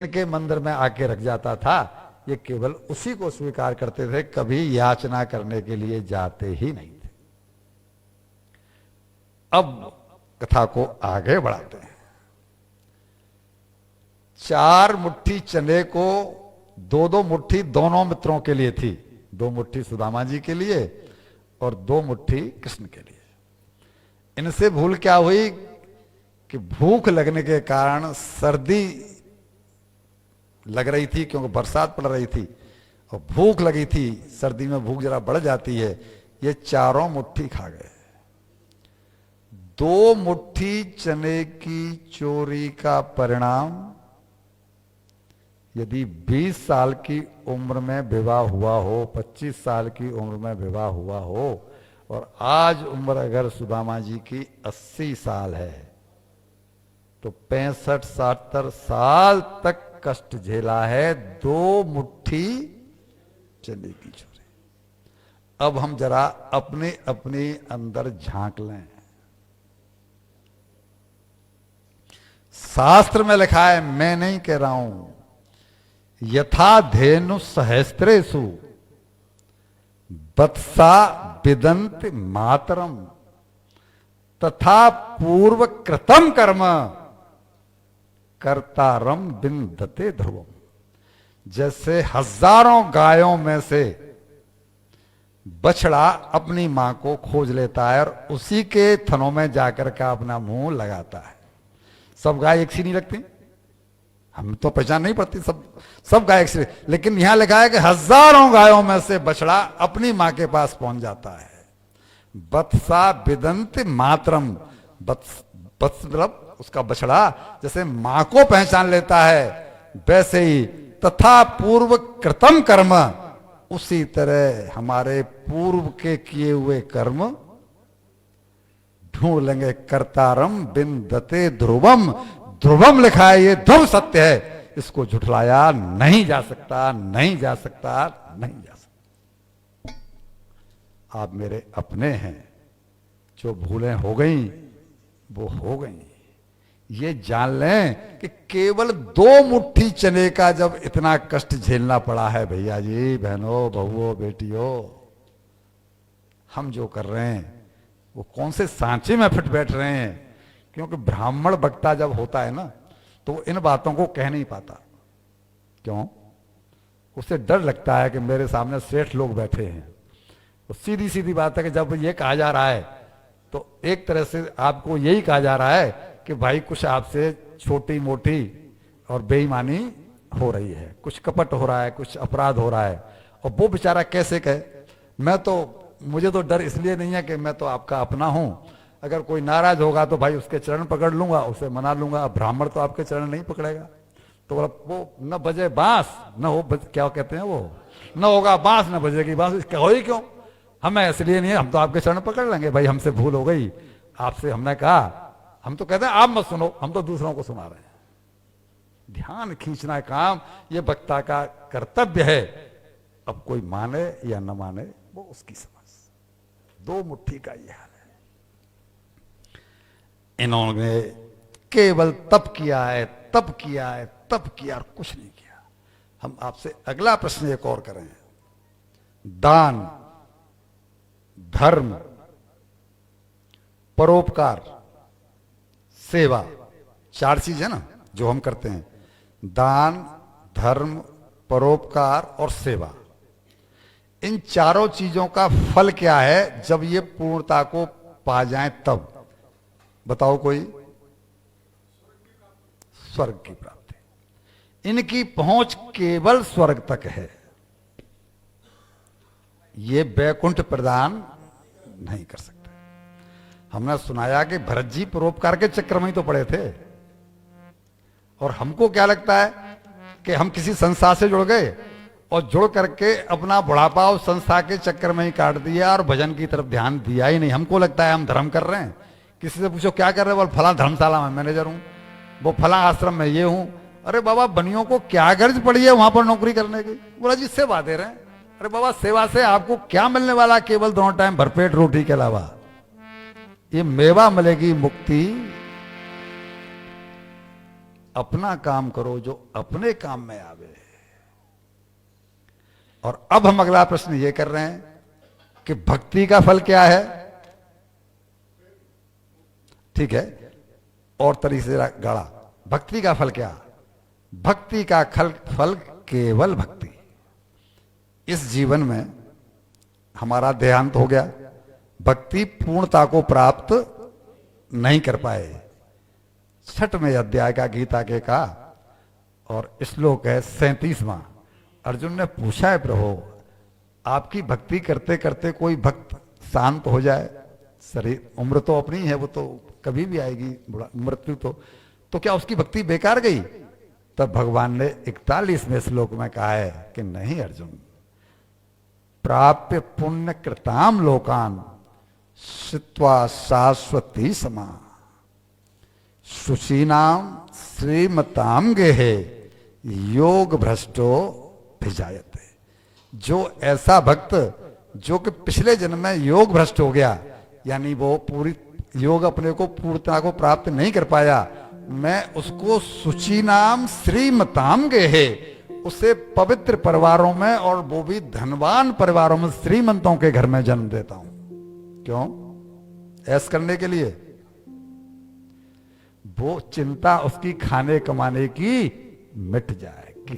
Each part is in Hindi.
के मंदिर में आके रख जाता था। ये केवल उसी को स्वीकार करते थे, कभी याचना करने के लिए जाते ही नहीं थे। अब कथा को आगे बढ़ाते हैं। 4 मुट्ठी चने को 2-2 मुट्ठी दोनों मित्रों के लिए थी। 2 मुट्ठी सुदामा जी के लिए और 2 मुट्ठी कृष्ण के लिए। इनसे भूल क्या हुई कि भूख लगने के कारण, सर्दी लग रही थी क्योंकि बरसात पड़ रही थी और भूख लगी थी, सर्दी में भूख जरा बढ़ जाती है, ये 4 मुट्ठी खा गए। 2 मुट्ठी चने की चोरी का परिणाम, यदि 20 साल की उम्र में विवाह हुआ हो, 25 साल की उम्र में विवाह हुआ हो, और आज उम्र अगर सुदामा जी की 80 साल है, तो 65-70 साल तक कष्ट झेला है 2 मुट्ठी चने की चोरी। अब हम जरा अपने अपने अंदर झांक लें। शास्त्र में लिखा है, मैं नहीं कह रहा हूं, यथा धेनु सहस्त्रेषु वत्सा विदन्त मातरम तथा पूर्व कृतम कर्म कर्तारम बिंदते ध्रुवम। जैसे हजारों गायों में से बछड़ा अपनी मां को खोज लेता है और उसी के थनों में जाकर का अपना मुंह लगाता है। सब गाय एक सी नहीं लगती, हम तो पहचान नहीं पड़ती, सब गाय एक सी। लेकिन यहां लिखा है कि हजारों गायों में से बछड़ा अपनी मां के पास पहुंच जाता है। बत्सा विदंत मातरम, मतलब उसका बछड़ा जैसे मां को पहचान लेता है, वैसे ही तथा पूर्व कृतम कर्म, उसी तरह हमारे पूर्व के किए हुए कर्म ढूंढ लेंगे। कर्तारम बिंदते ध्रुवम, ध्रुवम लिखा है, ये ध्रुव सत्य है, इसको झुठलाया नहीं जा सकता, नहीं जा सकता, नहीं जा सकता। आप मेरे अपने हैं, जो भूलें हो गई वो हो गई। ये जान लें कि केवल 2 मुट्ठी चने का जब इतना कष्ट झेलना पड़ा है, भैया जी, बहनों, बहुओं, बेटियों, हम जो कर रहे हैं वो कौन से सांचे में फिट बैठ रहे हैं। क्योंकि ब्राह्मण वक्ता जब होता है ना, तो इन बातों को कह नहीं पाता। क्यों? उसे डर लगता है कि मेरे सामने सेठ लोग बैठे हैं। तो सीधी सीधी बात है कि जब ये कहा जा रहा है, तो एक तरह से आपको यही कहा जा रहा है कि भाई कुछ आपसे छोटी मोटी और बेईमानी हो रही है, कुछ कपट हो रहा है, कुछ अपराध हो रहा है। और वो बेचारा कैसे कहे, मुझे तो डर इसलिए नहीं है कि मैं तो आपका अपना हूं। अगर कोई नाराज होगा तो भाई उसके चरण पकड़ लूंगा, उसे मना लूंगा। ब्राह्मण तो आपके चरण नहीं पकड़ेगा। तो वो न बजे बांस न हो, क्या कहते हैं वो, न होगा बांस न बजेगी बांस, हो ही क्यों? हमें इसलिए नहीं है, हम तो आपके चरण पकड़ लेंगे। भाई हमसे भूल हो गई, आपसे हमने कहा, हम तो कहते हैं आप मत सुनो, हम तो दूसरों को सुना रहे हैं। ध्यान खींचना काम ये वक्ता का कर्तव्य है। अब कोई माने या न माने वो उसकी समझ। 2 मुट्ठी का ये हाल है। इन्होंने केवल तप किया है, तप किया है, तप किया और कुछ नहीं किया। हम आपसे अगला प्रश्न एक और करें। दान, धर्म, परोपकार, सेवा, 4 चीज है ना जो हम करते हैं। दान, धर्म, परोपकार और सेवा। इन 4 चीजों का फल क्या है जब ये पूर्णता को पा जाएं तब? बताओ कोई? स्वर्ग की प्राप्ति। इनकी पहुंच केवल स्वर्ग तक है, ये वैकुंठ प्रदान नहीं कर सकते। हमने सुनाया कि भरत जी परोपकार के चक्कर में ही तो पड़े थे। और हमको क्या लगता है कि हम किसी संस्था से जुड़ गए और जुड़ करके अपना बुढ़ापा उस संस्था के चक्कर में ही काट दिया और भजन की तरफ ध्यान दिया ही नहीं। हमको लगता है हम धर्म कर रहे हैं। किसी से पूछो क्या कर रहे हो, बोल फला धर्मशाला में मैनेजर हूं, वो फला आश्रम में ये हूं। अरे बाबा, बनियों को क्या गर्ज पड़ी है वहां पर नौकरी करने की? बोला जी सेवा दे रहे हैं। अरे बाबा, सेवा से आपको क्या मिलने वाला? केवल दोनों टाइम भरपेट रोटी के अलावा। ये मेवा मिलेगी मुक्ति, अपना काम करो जो अपने काम में आवे। और अब हम अगला प्रश्न ये कर रहे हैं कि भक्ति का फल क्या है। ठीक है, और तरीके से गाड़ा, भक्ति का फल क्या? भक्ति का फल केवल भक्ति। इस जीवन में हमारा देहांत हो गया, भक्ति पूर्णता को प्राप्त नहीं कर पाए। 6वें अध्याय का गीता के का और श्लोक है 37वां। अर्जुन ने पूछा है, प्रभु आपकी भक्ति करते करते कोई भक्त शांत हो जाए, शरीर उम्र तो अपनी है, वो तो कभी भी आएगी मृत्यु, तो क्या उसकी भक्ति बेकार गई? तब भगवान ने 41वें श्लोक में कहा है कि नहीं अर्जुन, प्राप्य पुण्य कृताम लोकान सित्वा शाश्वती समा शुचीनाम श्रीमताम गेहे योग भ्रष्टो भिजायते। जो ऐसा भक्त जो कि पिछले जन्म में योग भ्रष्ट हो गया, यानी वो पूरी योग अपने को पूर्णता को प्राप्त नहीं कर पाया, मैं उसको शुचि नाम श्रीमताम गेहे, उसे पवित्र परिवारों में और वो भी धनवान परिवारों में, श्रीमंतों के घर में जन्म देता हूं। क्यों? ऐस करने के लिए। वो चिंता उसकी खाने कमाने की मिट जाए कि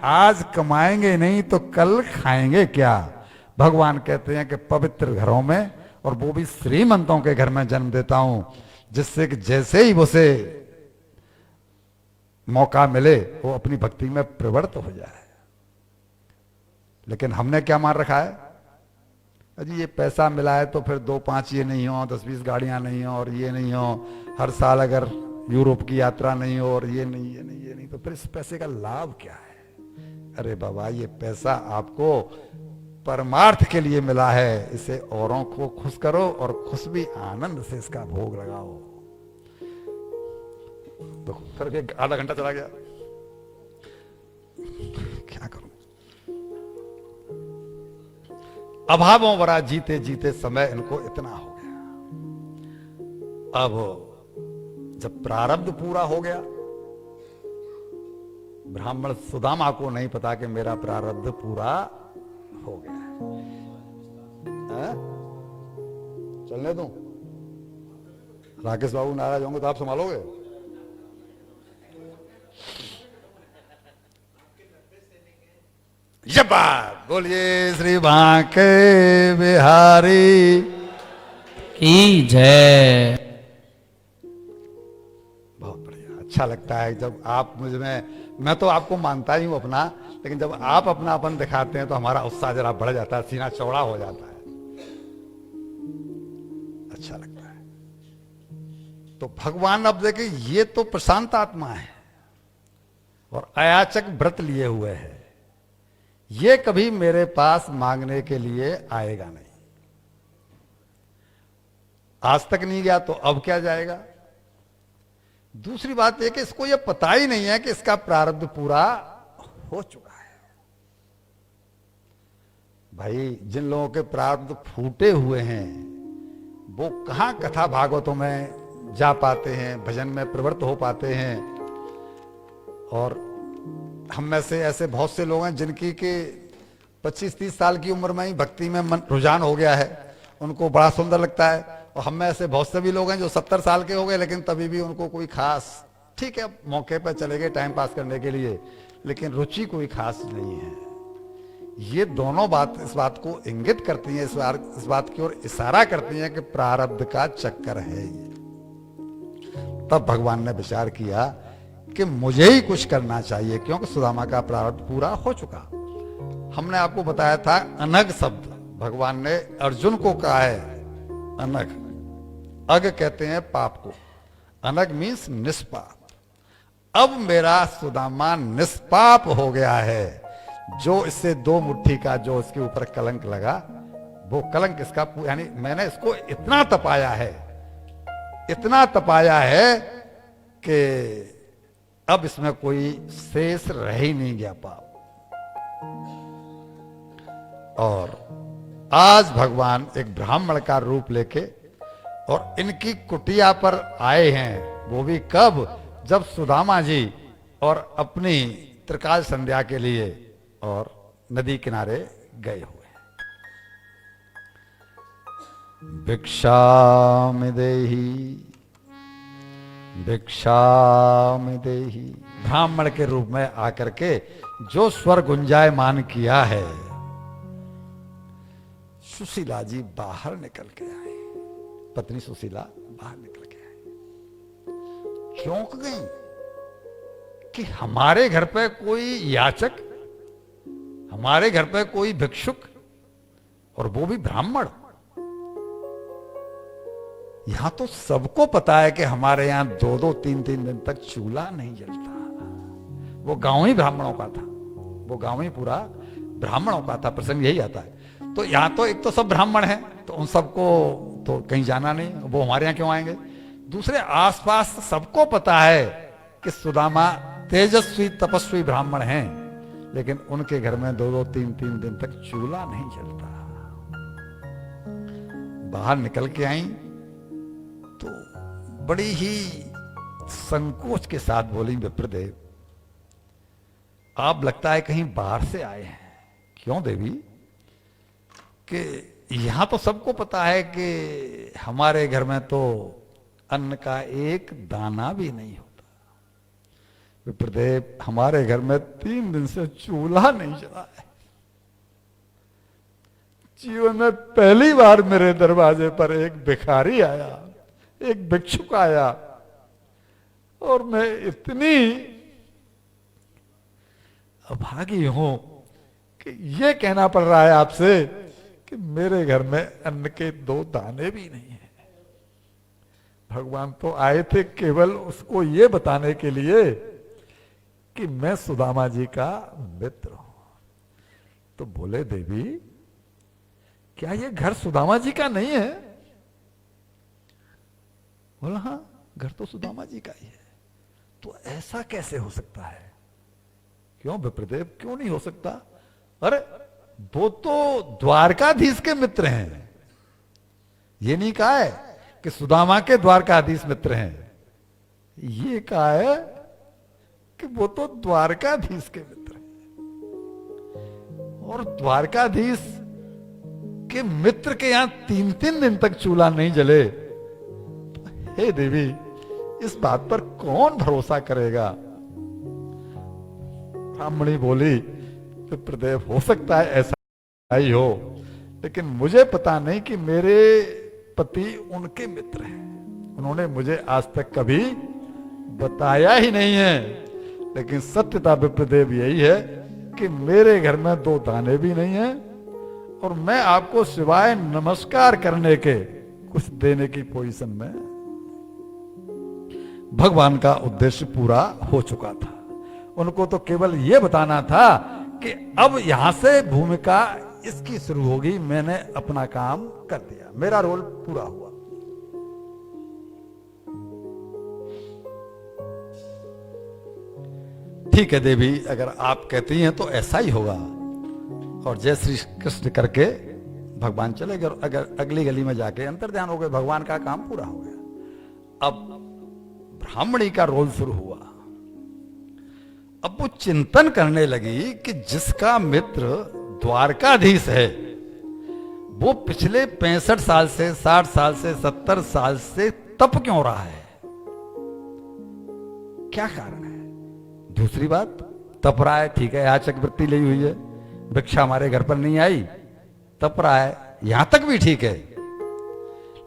आज कमाएंगे नहीं तो कल खाएंगे क्या। भगवान कहते हैं कि पवित्र घरों में और वो भी श्रीमंतों के घर में जन्म देता हूं, जिससे कि जैसे ही उसे मौका मिले वो अपनी भक्ति में प्रवृत्त हो जाए। लेकिन हमने क्या मान रखा है, अजी ये पैसा मिला है तो फिर 2-5 ये नहीं हो, 10-20 गाड़ियां नहीं हो, और ये नहीं हो, हर साल अगर यूरोप की यात्रा नहीं हो, और ये नहीं, तो फिर इस पैसे का लाभ क्या है? अरे बाबा, ये पैसा आपको परमार्थ के लिए मिला है, इसे औरों को खुश करो और खुश भी आनंद से इसका भोग लगाओ। तो फिर आधा घंटा चला गया, क्या करूं? अभावों भरा जीते जीते समय इनको इतना हो गया। अब जब प्रारब्ध पूरा हो गया, ब्राह्मण सुदामा को नहीं पता कि मेरा प्रारब्ध पूरा हो गया है? चलने दूं? राकेश बाबू नाराज होंगे तो आप संभालोगे? जब्बा बोलिए श्री बांके बिहारी की जय। बहुत बढ़िया, अच्छा लगता है जब आप मुझ में, मैं तो आपको मानता ही हूं अपना, लेकिन जब आप अपनापन दिखाते हैं तो हमारा उत्साह जरा बढ़ जाता है, सीना चौड़ा हो जाता है, अच्छा लगता है। तो भगवान अब देखे, ये तो प्रशांत आत्मा है और अयाचक व्रत लिए हुए है, ये कभी मेरे पास मांगने के लिए आएगा नहीं। आज तक नहीं गया तो अब क्या जाएगा? दूसरी बात यह कि इसको यह पता ही नहीं है कि इसका प्रारब्ध पूरा हो चुका है। भाई, जिन लोगों के प्रारब्ध फूटे हुए हैं वो कहां कथा भागवतों में जा पाते हैं, भजन में प्रवृत्त हो पाते हैं। और हम में से ऐसे बहुत से लोग हैं जिनकी के 25-30 साल की उम्र में ही भक्ति में मन रुझान हो गया है, उनको बड़ा सुंदर लगता है। और हम में ऐसे बहुत से भी लोग हैं जो 70 साल के हो गए, लेकिन तभी भी उनको कोई खास, ठीक है मौके पर चले गए टाइम पास करने के लिए, लेकिन रुचि कोई खास नहीं है। ये दोनों बात इस बात को इंगित करती हैं, इस बात की ओर इशारा करती हैं कि प्रारब्ध का चक्कर है ये। तब भगवान ने विचार किया कि मुझे ही कुछ करना चाहिए, क्योंकि सुदामा का प्रारब्ध पूरा हो चुका। हमने आपको बताया था अनग शब्द भगवान ने अर्जुन को कहा है। अनग, अग कहते हैं पाप को, अनग मीन्स निष्पाप। अब मेरा सुदामा निष्पाप हो गया है। जो इससे 2 मुट्ठी का जो इसके ऊपर कलंक लगा, वो कलंक इसका, यानी मैंने इसको इतना तपाया है, इतना तपाया है कि अब इसमें कोई शेष रह ही नहीं गया पाप। और आज भगवान एक ब्राह्मण का रूप लेके और इनकी कुटिया पर आए हैं। वो भी कब? जब सुदामा जी और अपनी त्रिकाल संध्या के लिए और नदी किनारे गए हुए हैं। भिक्षामि देहि भिक्षामि देहि, ब्राह्मण के रूप में आकर के जो स्वर गुंजायमान किया है, सुशीला जी बाहर निकल के आए। पत्नी सुशीला बाहर निकल के आई, चौंक गई कि हमारे घर पे कोई याचक, हमारे घर पे कोई भिक्षुक, और वो भी ब्राह्मण। यहां तो सबको पता है कि हमारे यहां 2-2, 3-3 दिन तक चूल्हा नहीं जलता। वो गांव ही ब्राह्मणों का था, वो गांव ही पूरा ब्राह्मणों का था। प्रसंग यही आता है। तो यहां तो एक तो सब ब्राह्मण हैं, तो उन सबको तो कहीं जाना नहीं, वो हमारे यहां क्यों आएंगे। दूसरे आसपास सबको पता है कि सुदामा तेजस्वी तपस्वी ब्राह्मण हैं, लेकिन उनके घर में 2-2, 3-3 दिन तक चूल्हा नहीं जलता। बाहर निकल के आई तो बड़ी ही संकोच के साथ बोली, विप्रदेव आप लगता है कहीं बाहर से आए हैं। क्यों देवी? कि यहां तो सबको पता है कि हमारे घर में तो अन्न का एक दाना भी नहीं होता। विप्रदेव हमारे घर में 3 दिन से चूल्हा नहीं जला है। जीवन में पहली बार मेरे दरवाजे पर एक भिखारी आया, एक भिक्षुक आया, और मैं इतनी अभागी हूं कि ये कहना पड़ रहा है आपसे कि मेरे घर में अन्न के 2 दाने भी नहीं है। भगवान तो आए थे केवल उसको ये बताने के लिए कि मैं सुदामा जी का मित्र हूं। तो बोले, देवी क्या ये घर सुदामा जी का नहीं है? बोला, हाँ घर तो सुदामा जी का ही है। तो ऐसा कैसे हो सकता है? क्यों विप्रदेव, क्यों नहीं हो सकता? अरे वो तो द्वारकाधीश के मित्र हैं। ये नहीं कहा है कि सुदामा के द्वारकाधीश मित्र हैं, ये कहा है कि वो तो द्वारकाधीश के मित्र हैं। और द्वारकाधीश के मित्र के यहां 3-3 दिन तक चूल्हा नहीं जले, तो हे देवी इस बात पर कौन भरोसा करेगा? ब्राह्मणी बोली, विप्रदेव हो सकता है ऐसा ही हो, लेकिन मुझे पता नहीं कि मेरे पति उनके मित्र हैं। उन्होंने मुझे आज तक कभी बताया ही नहीं है। लेकिन सत्यता विप्रदेव यही है कि मेरे घर में 2 दाने भी नहीं है, और मैं आपको सिवाय नमस्कार करने के कुछ देने की पोजीशन में। भगवान का उद्देश्य पूरा हो चुका था। उनको तो केवल यह बताना था कि अब यहां से भूमिका इसकी शुरू होगी। मैंने अपना काम कर दिया, मेरा रोल पूरा हुआ। ठीक है देवी, अगर आप कहती हैं तो ऐसा ही होगा। और जय श्री कृष्ण करके भगवान चले गए, और अगर अगली गली में जाके अंतर्ध्यान हो गए। भगवान का काम पूरा हो गया। अब ब्राह्मणी का रोल शुरू हुआ। अब वो चिंतन करने लगी कि जिसका मित्र द्वारकाधीश है, वो पिछले 65 साल से, 60 साल से, 70 साल से तप क्यों रहा है? क्या कारण है? दूसरी बात, तप रहा है, ठीक है, याचक वृत्ति ली हुई है, भिक्षा हमारे घर पर नहीं आई, तप रहा है, यहां तक भी ठीक है।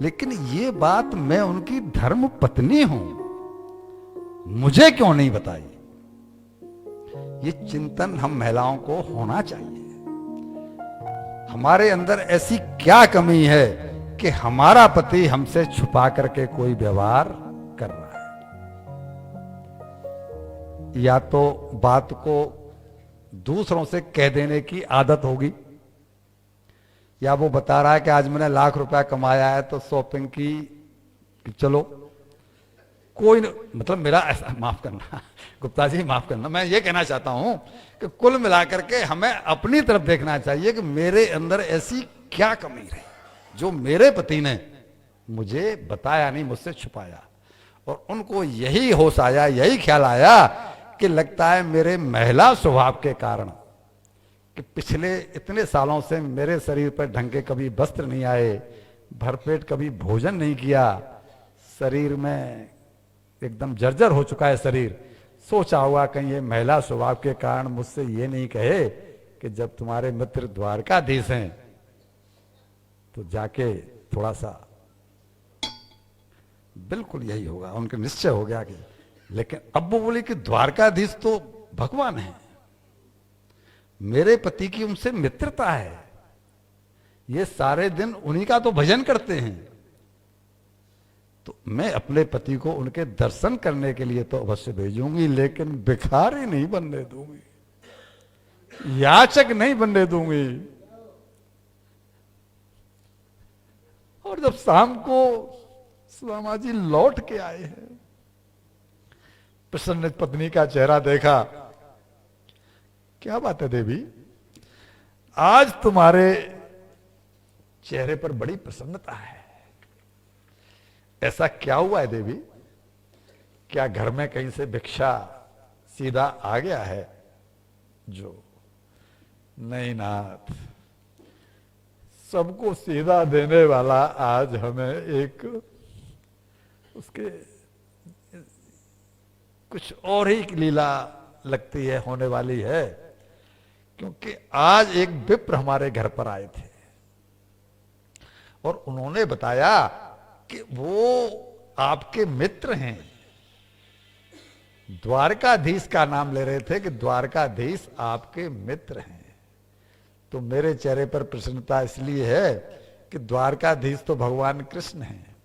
लेकिन ये बात मैं उनकी धर्म पत्नी हूं, मुझे क्यों नहीं बताई? ये चिंतन हम महिलाओं को होना चाहिए। हमारे अंदर ऐसी क्या कमी है कि हमारा पति हमसे छुपा करके कोई व्यवहार कर रहा है? या तो बात को दूसरों से कह देने की आदत होगी, या वो बता रहा है कि आज मैंने ₹1,00,000 कमाया है तो शॉपिंग की, चलो कोई मतलब मेरा ऐसा, माफ करना गुप्ता जी, माफ करना, मैं ये कहना चाहता हूं कि कुल मिलाकर के हमें अपनी तरफ देखना चाहिए कि मेरे अंदर ऐसी क्या कमी रही जो मेरे पति ने मुझे बताया नहीं, मुझसे छुपाया। और उनको यही होश आया, यही ख्याल आया कि लगता है मेरे महिला स्वभाव के कारण कि पिछले इतने सालों से मेरे शरीर पर ढंग के कभी वस्त्र नहीं आए, भरपेट कभी भोजन नहीं किया, शरीर में एकदम जर्जर हो चुका है शरीर। सोचा हुआ कहीं ये महिला स्वभाव के कारण मुझसे ये नहीं कहे कि जब तुम्हारे मित्र द्वारकाधीश हैं तो जाके थोड़ा सा, बिल्कुल यही होगा, उनका निश्चय हो गया कि, लेकिन अब वो बोले कि द्वारकाधीश तो भगवान है, मेरे पति की उनसे मित्रता है, ये सारे दिन उन्हीं का तो भजन करते हैं, तो मैं अपने पति को उनके दर्शन करने के लिए तो अवश्य भेजूंगी, लेकिन भिखारी नहीं बनने दूंगी, याचक नहीं बनने दूंगी। और जब शाम को सुदामा जी लौट के आए हैं, प्रसन्न पत्नी का चेहरा देखा, क्या बात है देवी, आज तुम्हारे चेहरे पर बड़ी प्रसन्नता है, ऐसा क्या हुआ है देवी? क्या घर में कहीं से भिक्षा सीधा आ गया है? जो नहीं नाथ, सबको सीधा देने वाला आज हमें एक उसके कुछ और ही लीला लगती है, होने वाली है, क्योंकि आज एक विप्र हमारे घर पर आए थे और उन्होंने बताया कि वो आपके मित्र हैं, द्वारकाधीश का नाम ले रहे थे कि द्वारकाधीश आपके मित्र हैं। तो मेरे चेहरे पर प्रसन्नता इसलिए है कि द्वारकाधीश तो भगवान कृष्ण हैं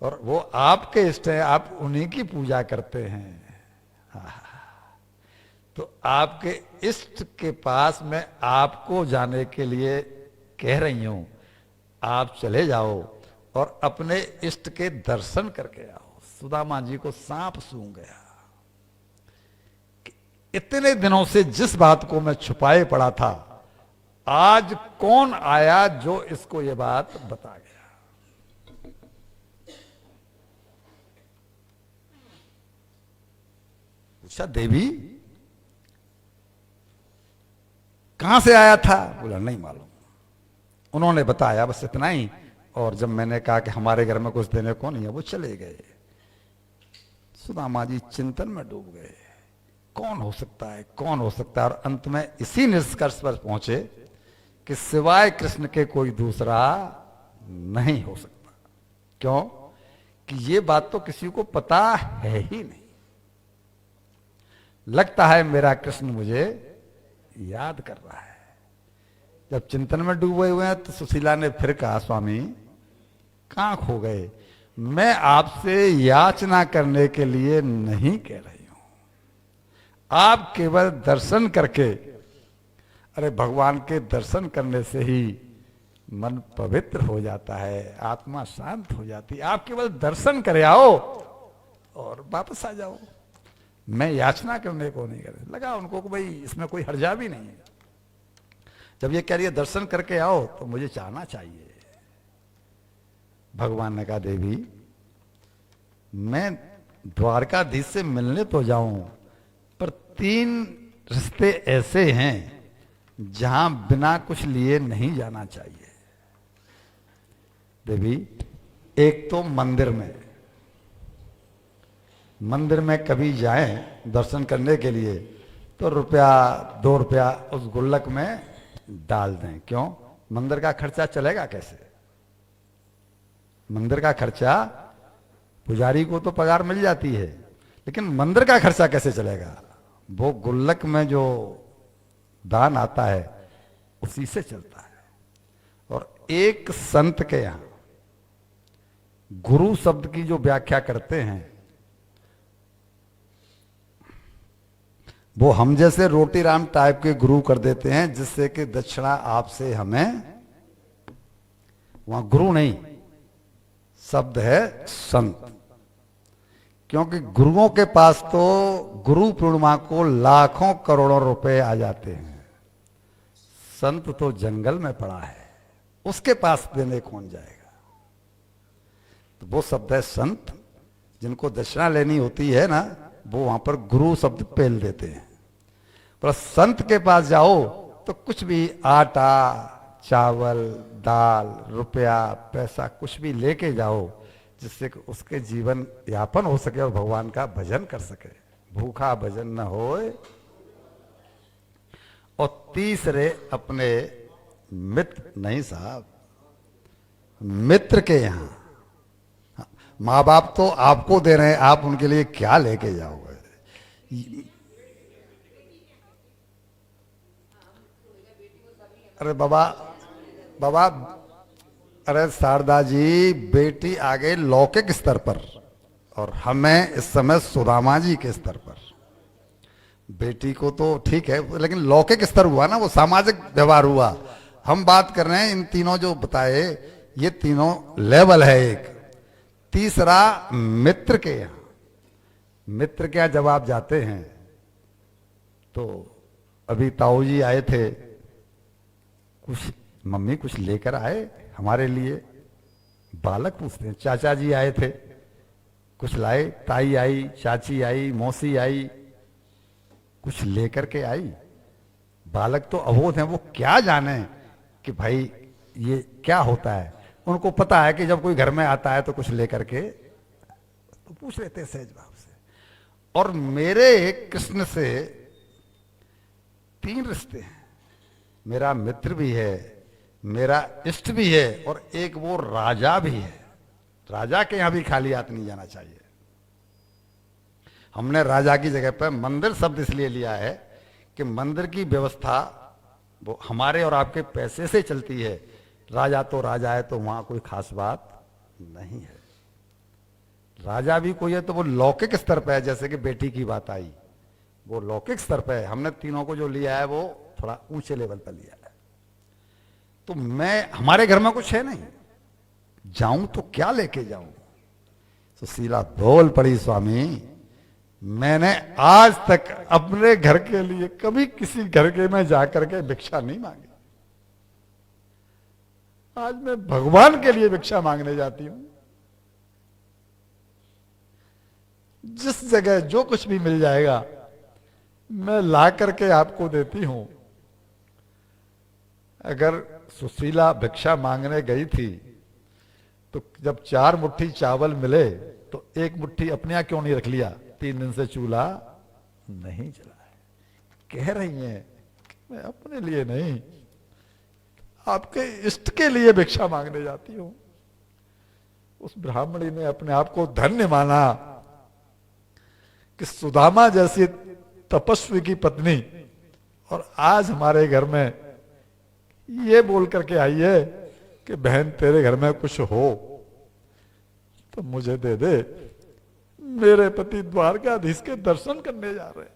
और वो आपके इष्ट हैं, आप उन्हीं की पूजा करते हैं। तो आपके इष्ट के पास मैं आपको जाने के लिए कह रही हूं, आप चले जाओ और अपने इष्ट के दर्शन करके आओ। सुदामा जी को सांप सूंघ गया कि इतने दिनों से जिस बात को मैं छुपाए पड़ा था, आज कौन आया जो इसको ये बात बता गया। पूछा देवी कहां से आया था? बोला नहीं मालूम। उन्होंने बताया बस इतना ही, और जब मैंने कहा कि हमारे घर में कुछ देने को नहीं है, वो चले गए। सुदामा जी चिंतन में डूब गए, कौन हो सकता है, कौन हो सकता है, और अंत में इसी निष्कर्ष पर पहुंचे कि सिवाय कृष्ण के कोई दूसरा नहीं हो सकता। क्यों? कि ये बात तो किसी को पता है ही नहीं। लगता है मेरा कृष्ण मुझे याद कर रहा है। जब चिंतन में डूबे हुए हैं तो सुशीला ने फिर कहा, स्वामी कहां खो गए? मैं आपसे याचना करने के लिए नहीं कह रही हूं, आप केवल दर्शन करके, अरे भगवान के दर्शन करने से ही मन पवित्र हो जाता है, आत्मा शांत हो जाती है। आप केवल दर्शन करे आओ और वापस आ जाओ, मैं याचना करने को नहीं कर। लगा उनको कि भाई इसमें कोई हर्जा भी नहीं है। जब ये कह रही है दर्शन करके आओ तो मुझे चाहना चाहिए। भगवान ने कहा, देवी मैं द्वारकाधीश से मिलने तो जाऊं, पर 3 रिश्ते ऐसे हैं जहां बिना कुछ लिए नहीं जाना चाहिए। देवी एक तो मंदिर में कभी जाएं दर्शन करने के लिए तो रुपया 2 रुपया उस गुल्लक में डाल दें। क्यों? मंदिर का खर्चा चलेगा कैसे? मंदिर का खर्चा, पुजारी को तो पगार मिल जाती है, लेकिन मंदिर का खर्चा कैसे चलेगा? वो गुल्लक में जो दान आता है उसी से चलता है। और एक संत के यहां गुरु शब्द की जो व्याख्या करते हैं, वो हम जैसे रोटी राम टाइप के गुरु कर देते हैं, जिससे कि दक्षिणा आपसे हमें, वहां गुरु नहीं, शब्द है संत। क्योंकि गुरुओं के पास तो गुरु पूर्णिमा को लाखों करोड़ों रुपए आ जाते हैं, संत तो जंगल में पड़ा है, उसके पास देने कौन जाएगा? तो वो शब्द है संत। जिनको दक्षिणा लेनी होती है ना, वो वहां पर गुरु शब्द पेल देते हैं। पर संत के पास जाओ तो कुछ भी आटा, चावल, दाल, रुपया, पैसा कुछ भी लेके जाओ, जिससे कि उसके जीवन यापन हो सके और भगवान का भजन कर सके। भूखा भजन न होए। और तीसरे अपने मित्र, नहीं साहब, मित्र के यहां माँ बाप तो आपको दे रहे हैं, आप उनके लिए क्या लेके जाओगे? अरे बाबा, बाबा, अरे शारदा जी, बेटी आ गई लौकिक स्तर पर और हमें इस समय सुदामा जी के स्तर पर। बेटी को तो ठीक है, लेकिन लौकिक स्तर हुआ ना, वो सामाजिक व्यवहार हुआ। हम बात कर रहे हैं इन तीनों जो बताए, ये तीनों लेवल है। एक तीसरा मित्र के यहां। मित्र के यहां जब आप जाते हैं तो अभी ताऊ जी आए थे, कुछ मम्मी कुछ लेकर आए हमारे लिए? बालक पूछते हैं। चाचा जी आए थे, कुछ लाए? ताई आई, चाची आई, मौसी आई, कुछ लेकर के आई? बालक तो अबोध हैं, वो क्या जाने कि भाई ये क्या होता है। उनको पता है कि जब कोई घर में आता है तो कुछ लेकर के तो पूछ लेते हैं सहज भाव से। और मेरे कृष्ण से 3 रिश्ते हैं। मेरा मित्र भी है, मेरा इष्ट भी है, और एक वो राजा भी है। राजा के यहां भी खाली हाथ नहीं जाना चाहिए। हमने राजा की जगह पर मंदिर शब्द इसलिए लिया है कि मंदिर की व्यवस्था वो हमारे और आपके पैसे से चलती है। राजा तो राजा है, तो वहां कोई खास बात नहीं है। राजा भी कोई है तो वो लौकिक स्तर पर है, जैसे कि बेटी की बात आई, वो लौकिक स्तर पर है। हमने तीनों को जो लिया है वो थोड़ा ऊंचे लेवल पर लिया है। तो मैं, हमारे घर में कुछ है नहीं, जाऊं तो क्या लेके जाऊं? सुशीला बोल पड़ी, स्वामी मैंने आज तक अपने घर के लिए कभी किसी घर के में जाकर के भिक्षा नहीं मांगी। आज मैं भगवान के लिए भिक्षा मांगने जाती हूं। जिस जगह जो कुछ भी मिल जाएगा मैं ला करके आपको देती हूं। अगर सुशीला भिक्षा मांगने गई थी तो जब 4 मुट्ठी चावल मिले तो 1 मुट्ठी अपने यहां क्यों नहीं रख लिया? 3 दिन से चूल्हा नहीं जला है। कह रही हैं मैं अपने लिए नहीं, आपके इष्ट के लिए भिक्षा मांगने जाती हूं। उस ब्राह्मणी ने अपने आप को धन्य माना कि सुदामा जैसी तपस्वी की पत्नी, और आज हमारे घर में ये बोल करके आई है कि बहन तेरे घर में कुछ हो तो मुझे दे दे, मेरे पति द्वारकाधीश के दर्शन करने जा रहे हैं।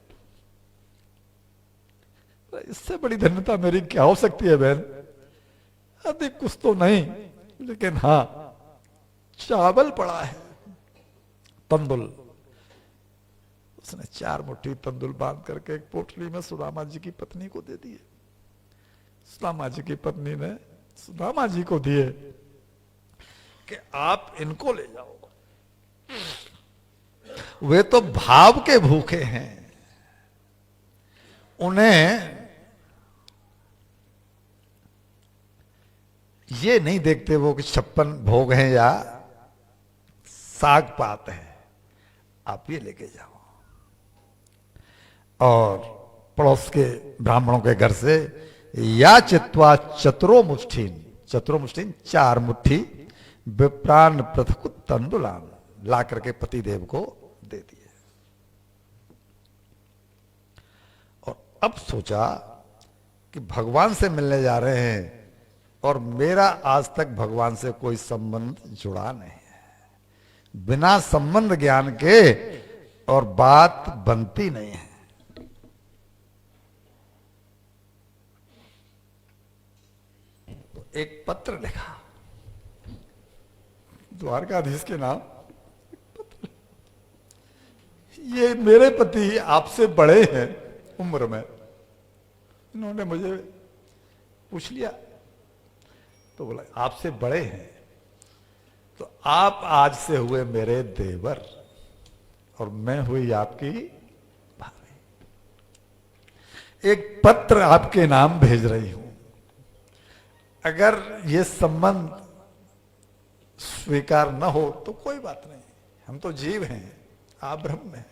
इससे बड़ी धन्यता मेरी क्या हो सकती है बहन? अधिक कुछ तो नहीं, लेकिन हां चावल पड़ा है, तंदुल। उसने 4 मुट्ठी तंदुल बांध करके एक पोटली में सुदामा जी की पत्नी को दे दिए। सुदामा जी की पत्नी ने सुदामा जी को दिए कि आप इनको ले जाओ। वे तो भाव के भूखे हैं, उन्हें ये नहीं देखते वो कि 56 भोग हैं या साग पात है। आप ये लेके जाओ। और पड़ोस के ब्राह्मणों के घर से या चित्वा चतुरो मुष्ठीन, चतुरो मुष्ठीन 4 मुट्ठी विप्रान पृथक तंदुलान ला करके पतिदेव को दे दिए। और अब सोचा कि भगवान से मिलने जा रहे हैं और मेरा आज तक भगवान से कोई संबंध जुड़ा नहीं है। बिना संबंध ज्ञान के और बात बनती नहीं है। तो एक पत्र लिखा द्वारकाधीश के नाम। ये मेरे पति आपसे बड़े हैं उम्र में, इन्होंने मुझे पूछ लिया तो बोला आपसे बड़े हैं तो आप आज से हुए मेरे देवर। और मैं हुई आपकी भाभी। एक पत्र आपके नाम भेज रही हूं। अगर ये संबंध स्वीकार न हो तो कोई बात नहीं, हम तो जीव हैं, आप ब्रह्म हैं।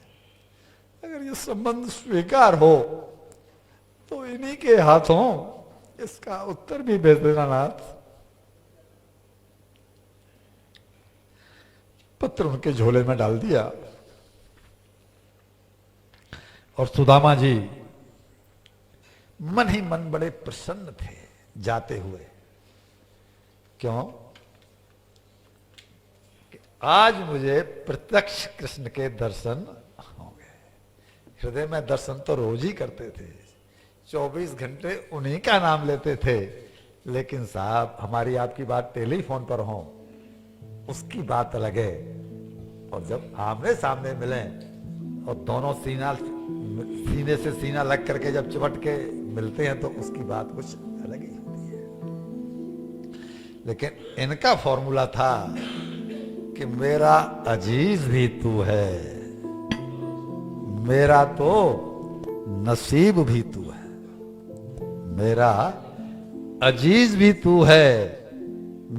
अगर ये संबंध स्वीकार हो तो इन्हीं के हाथों इसका उत्तर भी भेज देना नाथ। पत्र उनके झोले में डाल दिया और सुदामा जी मन ही मन बड़े प्रसन्न थे जाते हुए। क्यों? कि आज मुझे प्रत्यक्ष कृष्ण के दर्शन होंगे। हृदय में दर्शन तो रोज ही करते थे, 24 घंटे उन्हीं का नाम लेते थे, लेकिन साहब हमारी आपकी बात टेलीफोन पर हो उसकी बात अलग है, और जब आमने सामने मिले और दोनों सीने से सीना लग करके जब चिपट के मिलते हैं तो उसकी बात कुछ अलग ही होती है। लेकिन इनका फॉर्मूला था कि मेरा अजीज भी तू है, मेरा तो नसीब भी तू है, मेरा अजीज भी तू है,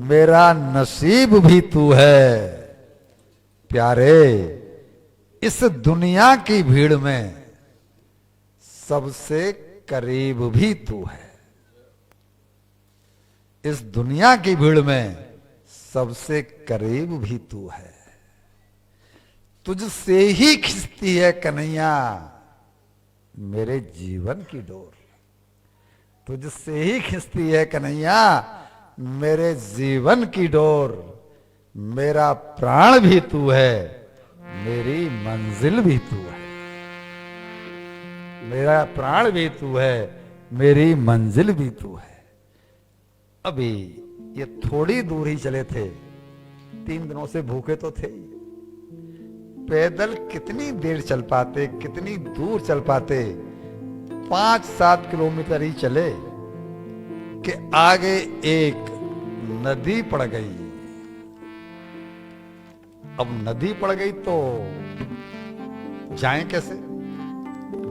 मेरा नसीब भी तू है। प्यारे, इस दुनिया की भीड़ में सबसे करीब भी तू है। इस दुनिया की भीड़ में सबसे करीब भी तू है। तुझसे ही खिंचती है कन्हैया मेरे जीवन की डोर, तुझसे ही खिंचती है कन्हैया मेरे जीवन की डोर। मेरा प्राण भी तू है, मेरी मंजिल भी तू है, मेरा प्राण भी तू है, मेरी मंजिल भी तू है। अभी ये थोड़ी दूर ही चले थे, 3 दिनों से भूखे तो थे ही। पैदल कितनी देर चल पाते, कितनी दूर चल पाते? 5-7 किलोमीटर ही चले कि आगे एक नदी पड़ गई। अब नदी पड़ गई तो जाएं कैसे,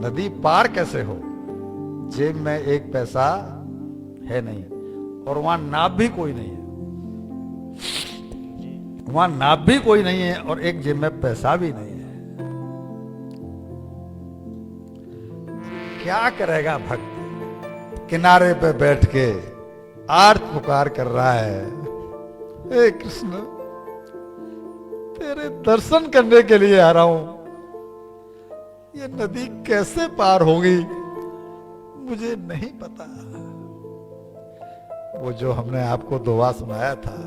नदी पार कैसे हो? जेब में 1 पैसा है नहीं और वहां नाव भी कोई नहीं है, वहां नाव भी कोई नहीं है और एक जेब में पैसा भी नहीं है। क्या करेगा भक्त? किनारे पे बैठ के आर्त पुकार कर रहा है, हे कृष्ण तेरे दर्शन करने के लिए आ रहा हूं, ये नदी कैसे पार होगी मुझे नहीं पता। वो जो हमने आपको दुआ सुनाया था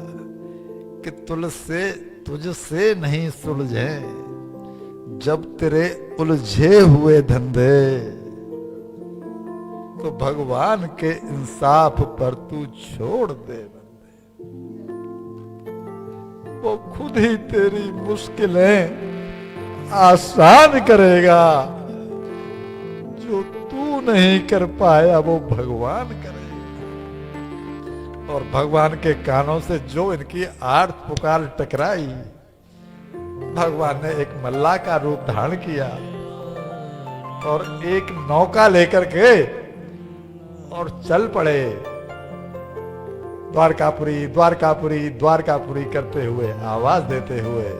कि तुझसे नहीं सुलझे जब तेरे उलझे हुए धंधे, तो भगवान के इंसाफ पर तू छोड़ दे बंदे, वो खुद ही तेरी मुश्किलें आसान करेगा। जो तू नहीं कर पाया वो भगवान करेगा। और भगवान के कानों से जो इनकी आर्त पुकार टकराई, भगवान ने एक मल्लाह का रूप धारण किया और एक नौका लेकर के और चल पड़े द्वारकापुरी द्वारकापुरी द्वारकापुरी करते हुए, आवाज देते हुए।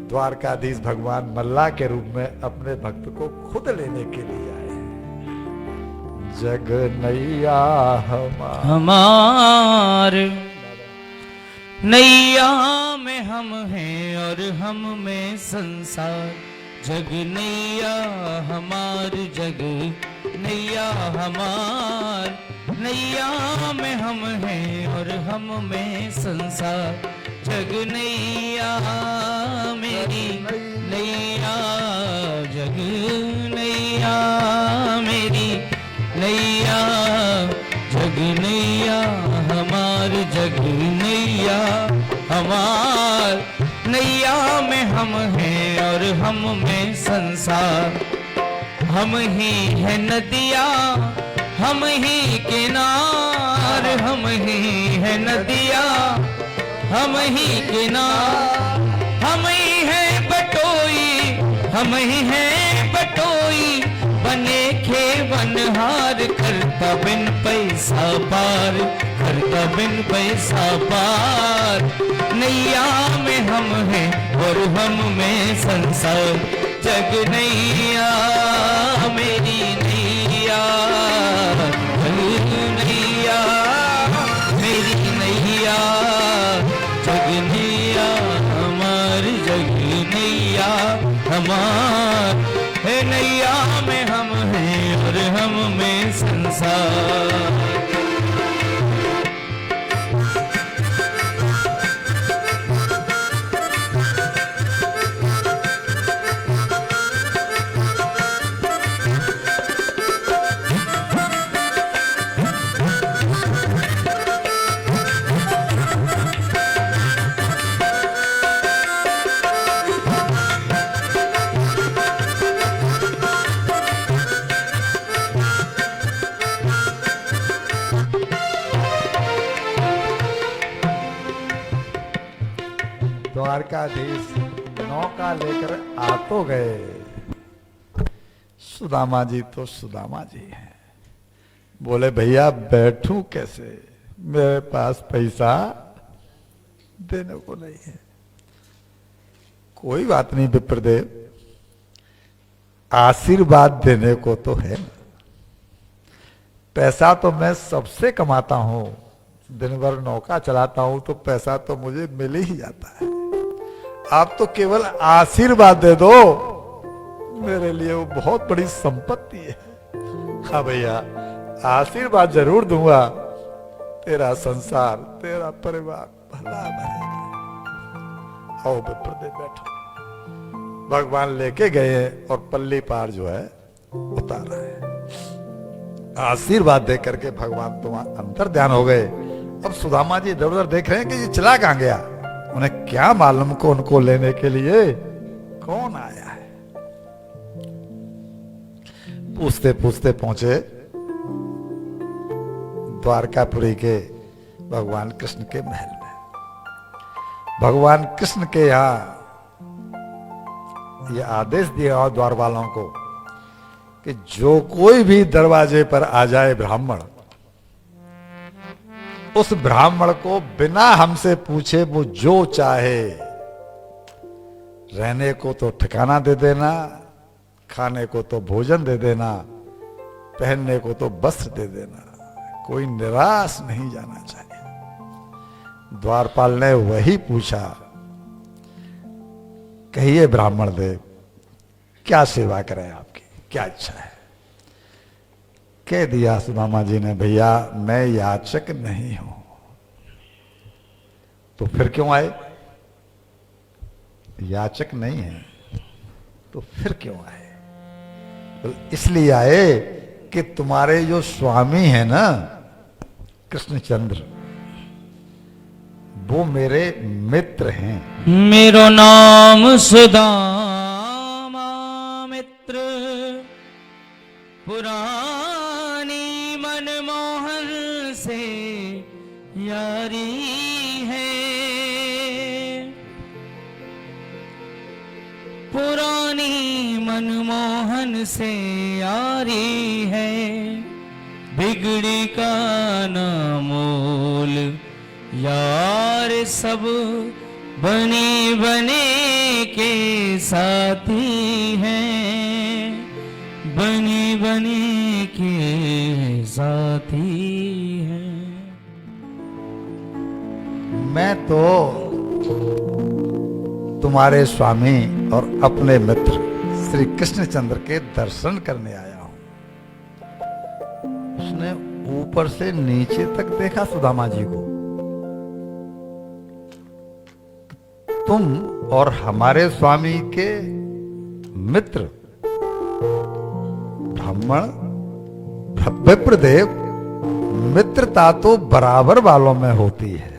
द्वारकाधीश भगवान मल्लाह के रूप में अपने भक्त को खुद लेने के लिए आए। जग नैया हमार, नैया में हम हैं और हम में संसार। जग नैया हमार, जग नैया हमार, नैया में हम हैं और हम में संसार। जग नैया मेरी नैया, जग नैया मेरी नैया, जग नैया हमार, जग नैया हमार। नैया में हम हैं और हम में संसार। हम ही है नदिया, हम ही किनार, हम ही है नदिया, हम ही किनार, हम ही है बटोई हम ही हैं बटोई बने खेवनहार, करता बिन पैसा पार, करता बिन पैसा पार। नैया में हम हैं और हम में संसार, जग नैया मेरी नैया, नैया मेरी नैया, जग नैया हमार, जग नैया हमार। है नैया में हम हैं और हम में संसार। द्वारकाधीश नौका लेकर आ तो गए। सुदामा जी तो सुदामा जी हैं। बोले भैया बैठूं कैसे, मेरे पास पैसा देने को नहीं है। कोई बात नहीं विप्रदेव, आशीर्वाद देने को तो है ना। पैसा तो मैं सबसे कमाता हूं, दिन भर नौका चलाता हूं तो पैसा तो मुझे मिल ही जाता है। आप तो केवल आशीर्वाद दे दो, मेरे लिए वो बहुत बड़ी संपत्ति है। हाँ भैया आशीर्वाद जरूर दूंगा, तेरा संसार तेरा परिवार भला भला। आओ विप्रदेव बैठो। भगवान लेके गए और पल्ली पार जो है उतारा है। आशीर्वाद दे करके भगवान तो अंतर ध्यान हो गए। अब सुदामा जी इधर उधर देख रहे हैं कि ये चला कहां गया। उन्हें क्या मालूम को उनको लेने के लिए कौन आया है। पूछते पूछते पहुंचे द्वारकापुरी के भगवान कृष्ण के महल में। भगवान कृष्ण के यहां ये आदेश दिया द्वार वालों को कि जो कोई भी दरवाजे पर आ जाए ब्राह्मण, उस ब्राह्मण को बिना हमसे पूछे वो जो चाहे, रहने को तो ठिकाना दे देना, खाने को तो भोजन दे देना, पहनने को तो वस्त्र दे देना, कोई निराश नहीं जाना चाहिए। द्वारपाल ने वही पूछा, कहिए ब्राह्मण देव क्या सेवा करें आपकी, क्या इच्छा है। कह दिया सुदामा जी ने, भैया मैं याचक नहीं हूं। तो फिर क्यों आए? याचक नहीं है तो फिर क्यों आए? तो इसलिए आए कि तुम्हारे जो स्वामी है ना कृष्णचंद्र, वो मेरे मित्र हैं। मेरो नाम सुदामा मित्र, पुरानी मनमोहन से यारी है, पुरानी मनमोहन से यारी है। बिगड़ी का ना मोल यार, सब बने बने के साथी हैं, बने बने के साथी हैं। मैं तो तुम्हारे स्वामी और अपने मित्र श्री कृष्णचंद्र के दर्शन करने आया हूं। उसने ऊपर से नीचे तक देखा सुदामा जी को। तुम और हमारे स्वामी के मित्र ब्राह्मण विप्रदेव, मित्रता तो बराबर वालों में होती है।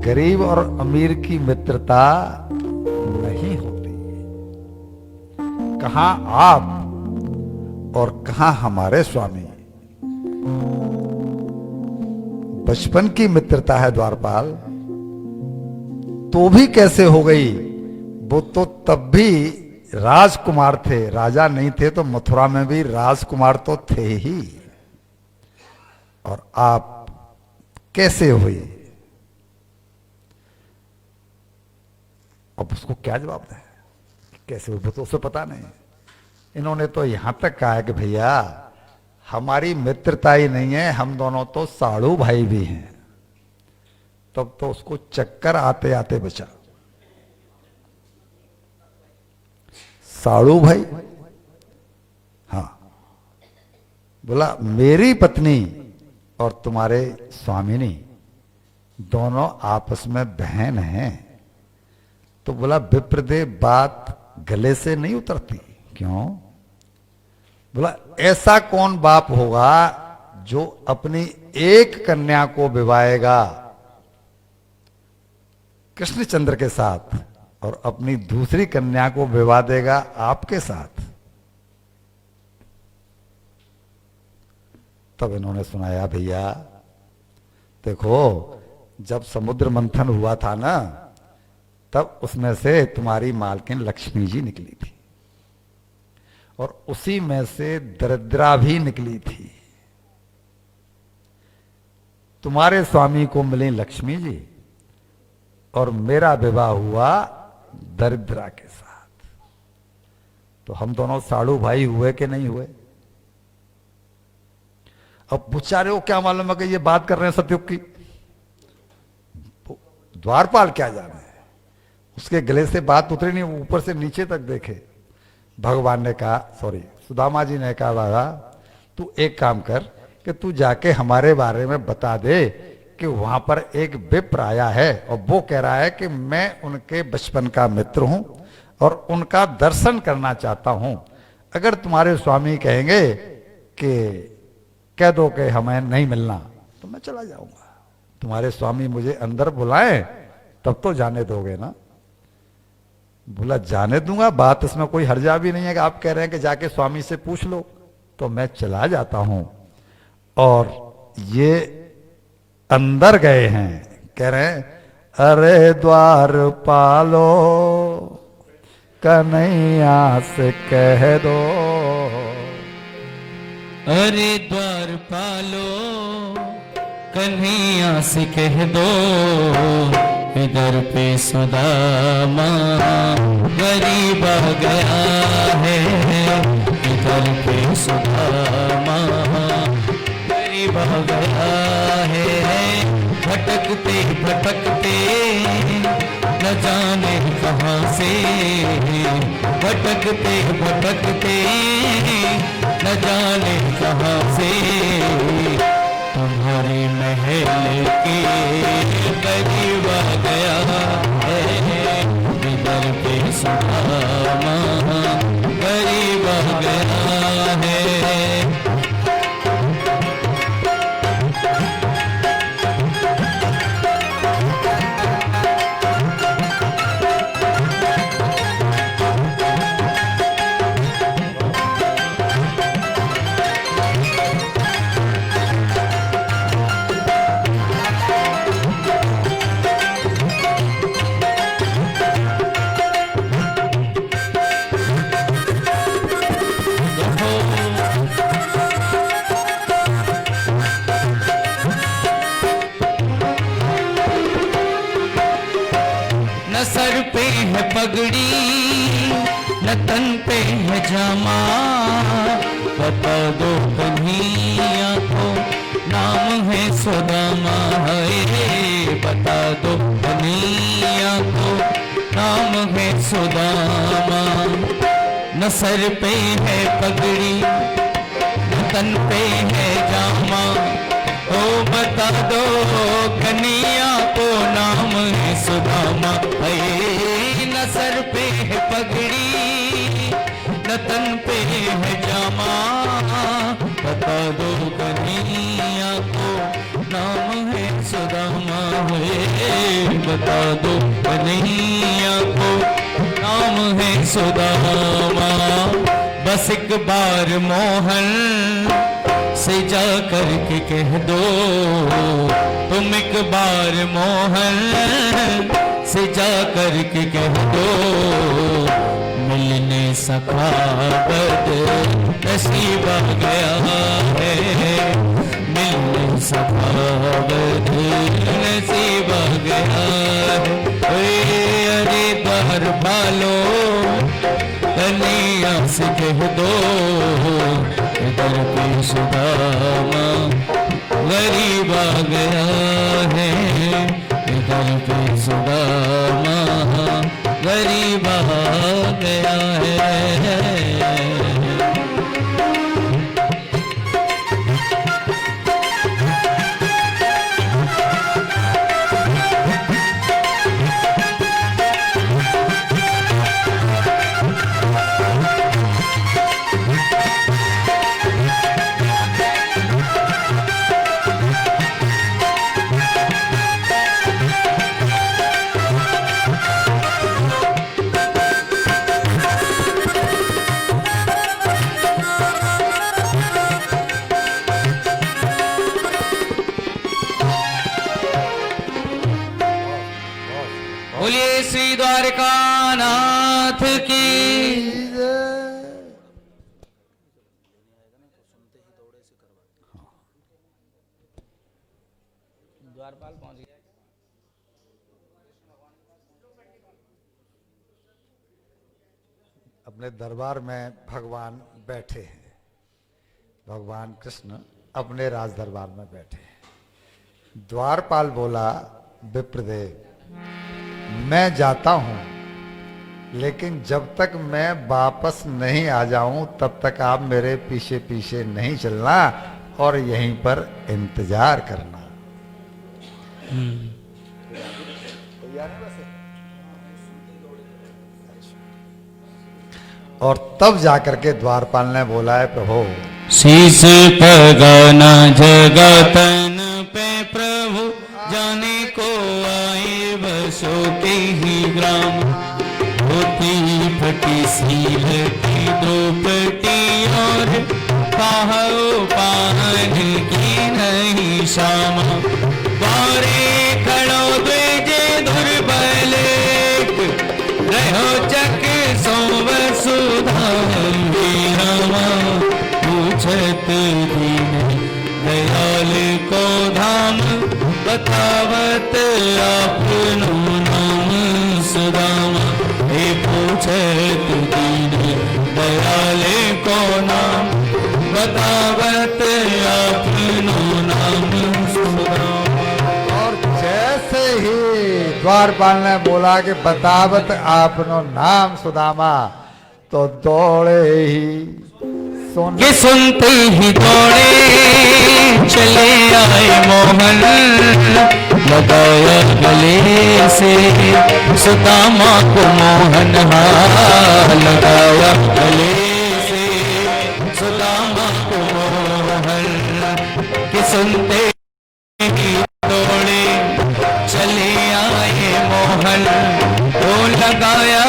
गरीब और अमीर की मित्रता नहीं होती। कहां आप और कहां हमारे स्वामी। बचपन की मित्रता है द्वारपाल, तो भी कैसे हो गई वो तो तब भी राजकुमार थे, राजा नहीं थे, तो मथुरा में भी राजकुमार तो थे ही। और आप कैसे हुए? अब उसको क्या जवाब दें? कैसे हुए वो तो उसे पता नहीं। इन्होंने तो यहां तक कहा है कि भैया हमारी मित्रता ही नहीं है, हम दोनों तो साड़ू भाई भी हैं। तब तो उसको चक्कर आते आते बचा। साड़ू भाई? हाँ। बोला मेरी पत्नी और तुम्हारे स्वामिनी दोनों आपस में बहन हैं। तो बोला विप्रदेव बात गले से नहीं उतरती। क्यों? बोला ऐसा कौन बाप होगा जो अपनी एक कन्या को विवाहेगा कृष्णचंद्र के साथ और अपनी दूसरी कन्या को विवाह देगा आपके साथ? तब इन्होंने सुनाया भैया देखो, जब समुद्र मंथन हुआ था ना, तब उसमें से तुम्हारी मालकिन लक्ष्मी जी निकली थी और उसी में से दरिद्रा भी निकली थी। तुम्हारे स्वामी को मिली लक्ष्मी जी और मेरा विवाह हुआ दरिद्रा के साथ। तो हम दोनों साड़ू भाई हुए कि नहीं हुए? अब बेचारे को क्या मालूम है कि ये बात कर रहे हैं सतयुग की। द्वारपाल क्या जाने, उसके गले से बात उतरी नहीं, ऊपर से नीचे तक देखे। भगवान ने कहा, सॉरी सुदामा जी ने कहा, बाबा तू एक काम कर कि तू जाके हमारे बारे में बता दे कि वहां पर एक विप्र आया है और वो कह रहा है कि मैं उनके बचपन का मित्र हूं और उनका दर्शन करना चाहता हूं। अगर तुम्हारे स्वामी कहेंगे कि कह दो कि हमें नहीं मिलना तो मैं चला जाऊंगा। तुम्हारे स्वामी मुझे अंदर बुलाएं तब तो जाने दोगे ना? बोला जाने दूंगा, बात इसमें कोई हर्जा भी नहीं है कि आप कह रहे हैं कि जाके स्वामी से पूछ लो। तो मैं चला जाता हूं। और ये अंदर गए हैं, कह रहे हैं अरे द्वार पालो कन्हैया से कह दो। अरे द्वार पालो कन्हैया से कह दो, इधर पे सुदामा गरीब आ गया है। इधर पे सुदामा गरीब आ गया है। भटकते भटकते न जाने कहाँ से, भटकते भटकते न जाने कहाँ से, तुम्हारे महल के करीब आ गया है। इधर पे सुदामा करीब आ गया है। न सर पे है पगड़ी न तन पे है जामा, बता दो कन्हैया को नाम है सुदामा है। बता दो कन्हैया को नाम है सुदामा। न सर पे है पगड़ी न तन पे है जामा, ओ बता दो कन्हैया को नाम है सुदामा है। न सर पे है पगड़ी न तन पे है जामा, बता दो कन्हैया को नाम है सुदामा है। बता दो कन्हैया को नाम है सुदामा। बस एक बार मोहन से जा करके कह दो, तुम एक बार मोहन से जा कर के कह दो मिलने सखा बद नसीब आ गया है, मिलने सखा बद नसीब आ गया है। अरे बाहर बालो कन्हैया से कह दो इधर पे सुदामा गरीब आ गया है, इधर पे सुदामा गरीब आ गया है। बोलिए श्री द्वारकानाथ की। द्वारपाल पहुंच गया। अपने दरबार में भगवान बैठे हैं, भगवान कृष्ण अपने राज दरबार में बैठे हैं। द्वारपाल बोला, विप्रदेव मैं जाता हूं, लेकिन जब तक मैं वापस नहीं आ जाऊं तब तक आप मेरे पीछे पीछे नहीं चलना और यहीं पर इंतजार करना। और तब जाकर के द्वारपाल ने बोला है, प्रभु शीस पगाना जगतन पे प्रभु जाने को आए बसो के ही ग्राम, होती फटी सील की द्रौपदी और पाहो पाहन की नहीं श्यामा, बारे खड़ो द्विजे दुर्बल रहो चक सो वसुधा रामा, पूछत दीन दयाल को धाम बतावत आपनो नाम सुदामा, हे पूछत दीन दयाल को नाम बतावत आपनो नाम सुदामा। और जैसे ही द्वारपाल ने बोला कि बतावत आपनो नाम सुदामा, तो दौड़े ही ये सुनते ही दौड़े चले आए मोहन, लगाया गले से सुदामा को मोहन, लगाया गले से सुदामा को मोहन, कि सुनते ही दौड़े चले आए मोहन, तो लगाया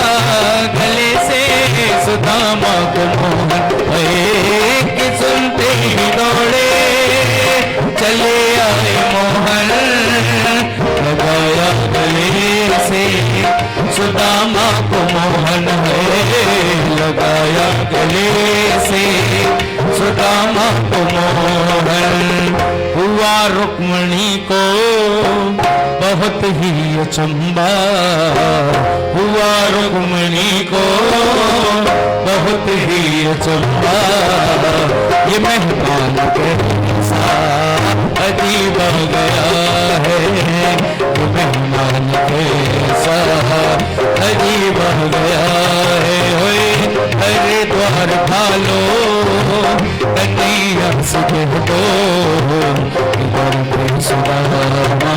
गले से सुदामा को मोहन, कि सुनते ही दौड़े चले आए मोहन, लगाया गले से सुदामा को मोहन, लगाया गले से सुदामा को मोहन। हुआ रुक्मणी को बहुत ही अचंबा, हुआ रुक्मणी को बहुत ही अचंबा, ये मेहमान कैसा अजीब हो गया है, ये मेहमान कैसा अजीब हो गया है। अरे द्वार भालो कन्हैया से कह दो इधर पे सुदामा